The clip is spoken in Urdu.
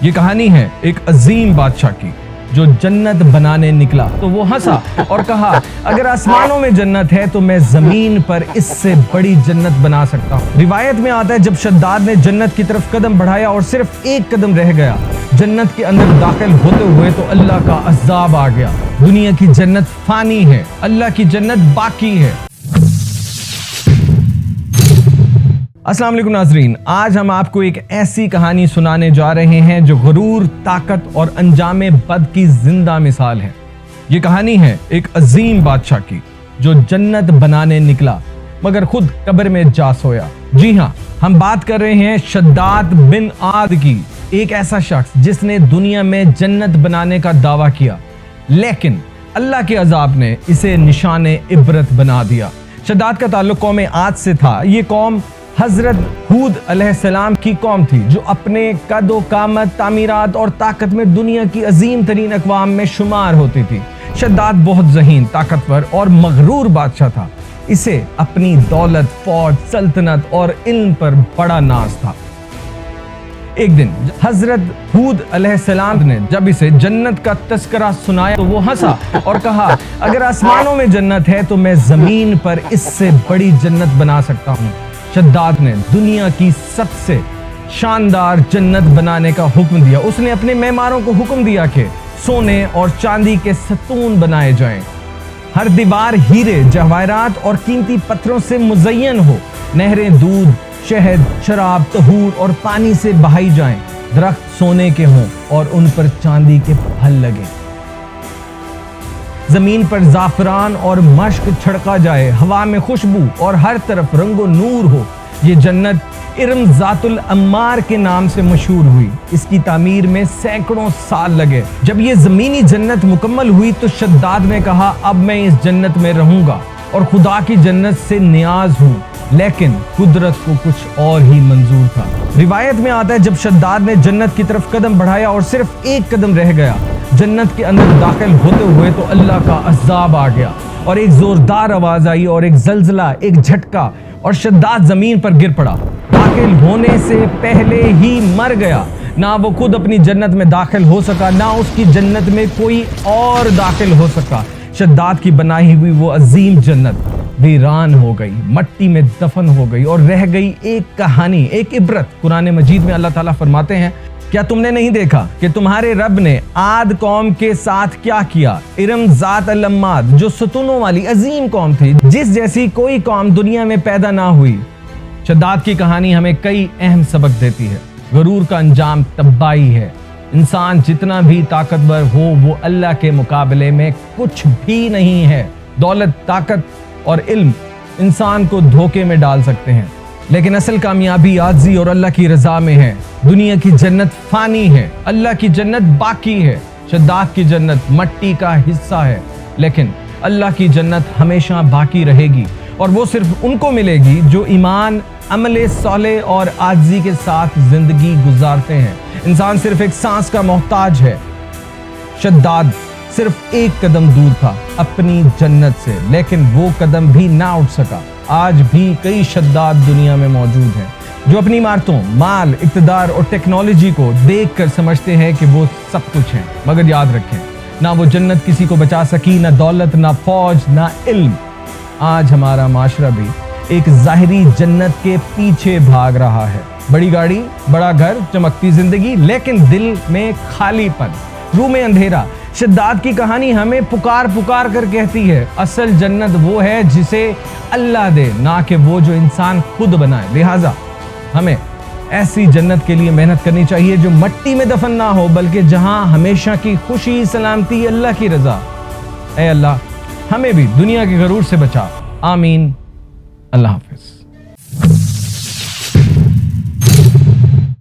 یہ کہانی ہے ایک عظیم بادشاہ کی جو جنت بنانے نکلا تو وہ ہنسا اور کہا اگر آسمانوں میں جنت ہے تو میں زمین پر اس سے بڑی جنت بنا سکتا ہوں۔ روایت میں آتا ہے جب شداد نے جنت کی طرف قدم بڑھایا اور صرف ایک قدم رہ گیا جنت کے اندر داخل ہوتے ہوئے تو اللہ کا عذاب آ گیا۔ دنیا کی جنت فانی ہے، اللہ کی جنت باقی ہے۔ السلام علیکم ناظرین، آج ہم آپ کو ایک ایسی کہانی سنانے جا رہے ہیں جو غرور، طاقت اور انجام بد کی زندہ مثال ہے۔ یہ کہانی ہے ایک عظیم بادشاہ کی جو جنت بنانے نکلا مگر خود قبر میں جا سویا۔ جی ہاں، ہم بات کر رہے ہیں شداد بن عاد کی، ایک ایسا شخص جس نے دنیا میں جنت بنانے کا دعویٰ کیا لیکن اللہ کے عذاب نے اسے نشان عبرت بنا دیا۔ شداد کا تعلق قوم عاد سے تھا۔ یہ قوم حضرت ہود علیہ السلام کی قوم تھی جو اپنے قد و قامت، تعمیرات اور طاقت میں دنیا کی عظیم ترین اقوام میں شمار ہوتی تھی۔ شداد بہت ذہین، طاقتور اور مغرور بادشاہ تھا۔ اسے اپنی دولت، فوج، سلطنت اور علم پر بڑا ناز تھا۔ ایک دن حضرت ہود علیہ السلام نے جب اسے جنت کا تذکرہ سنایا تو وہ ہنسا اور کہا اگر آسمانوں میں جنت ہے تو میں زمین پر اس سے بڑی جنت بنا سکتا ہوں۔ شداد نے دنیا کی سب سے شاندار جنت بنانے کا حکم دیا۔ اس نے اپنے معماروں کو حکم دیا کہ سونے اور چاندی کے ستون بنائے جائیں، ہر دیوار ہیرے، جواہرات اور قیمتی پتھروں سے مزین ہو، نہریں دودھ، شہد، شراب، طہور اور پانی سے بہائی جائیں، درخت سونے کے ہوں اور ان پر چاندی کے پھل لگیں، زمین پر زعفران اور مشک چھڑکا جائے، ہوا میں خوشبو اور ہر طرف رنگ و نور ہو۔ یہ جنت ارم ذات الانوار کے نام سے مشہور ہوئی۔ اس کی تعمیر میں سینکڑوں سال لگے۔ جب یہ زمینی جنت مکمل ہوئی تو شداد نے کہا اب میں اس جنت میں رہوں گا اور خدا کی جنت سے نیاز ہوں، لیکن قدرت کو کچھ اور ہی منظور تھا۔ روایت میں آتا ہے جب شداد نے جنت کی طرف قدم بڑھایا اور صرف ایک قدم رہ گیا جنت کے اندر داخل ہوتے ہوئے تو اللہ کا عذاب آ گیا اور ایک زوردار آواز آئی اور ایک زلزلہ، ایک جھٹکا اور شداد زمین پر گر پڑا۔ داخل ہونے سے پہلے ہی مر گیا۔ نہ وہ خود اپنی جنت میں داخل ہو سکا، نہ اس کی جنت میں کوئی اور داخل ہو سکا۔ شداد کی بنائی ہوئی وہ عظیم جنت ویران ہو گئی، مٹی میں دفن ہو گئی اور رہ گئی ایک کہانی، ایک عبرت۔ قرآن مجید میں اللہ تعالیٰ فرماتے ہیں کیا تم نے نہیں دیکھا کہ تمہارے رب نے عاد قوم کے ساتھ کیا کیا؟ ارم ذات العماد جو ستونوں والی عظیم قوم تھی جس جیسی کوئی قوم دنیا میں پیدا نہ ہوئی۔ شداد کی کہانی ہمیں کئی اہم سبق دیتی ہے۔ غرور کا انجام تباہی ہے۔ انسان جتنا بھی طاقتور ہو وہ اللہ کے مقابلے میں کچھ بھی نہیں ہے۔ دولت، طاقت اور علم انسان کو دھوکے میں ڈال سکتے ہیں لیکن اصل کامیابی عاجزی اور اللہ کی رضا میں ہے۔ دنیا کی جنت فانی ہے، اللہ کی جنت باقی ہے۔ شداد کی جنت مٹی کا حصہ ہے لیکن اللہ کی جنت ہمیشہ باقی رہے گی اور وہ صرف ان کو ملے گی جو ایمان، عمل صالح اور عاجزی کے ساتھ زندگی گزارتے ہیں۔ انسان صرف ایک سانس کا محتاج ہے۔ شداد صرف ایک قدم دور تھا اپنی جنت سے لیکن وہ قدم بھی نہ اٹھ سکا۔ آج بھی کئی شداد دنیا میں موجود ہیں جو اپنی عمارتوں، مال، اقتدار اور ٹیکنالوجی کو دیکھ کر سمجھتے ہیں کہ وہ سب کچھ ہیں، مگر یاد رکھیں نہ وہ جنت کسی کو بچا سکی، نہ دولت، نہ فوج، نہ علم۔ آج ہمارا معاشرہ بھی ایک ظاہری جنت کے پیچھے بھاگ رہا ہے۔ بڑی گاڑی، بڑا گھر، چمکتی زندگی لیکن دل میں خالی پن، روح میں اندھیرا۔ شداد کی کہانی ہمیں پکار پکار کر کہتی ہے اصل جنت وہ ہے جسے اللہ دے، نہ کہ وہ جو انسان خود بنائے۔ لہٰذا ہمیں ایسی جنت کے لیے محنت کرنی چاہیے جو مٹی میں دفن نہ ہو بلکہ جہاں ہمیشہ کی خوشی، سلامتی، اللہ کی رضا۔ اے اللہ ہمیں بھی دنیا کے غرور سے بچا۔ آمین۔ اللہ حافظ۔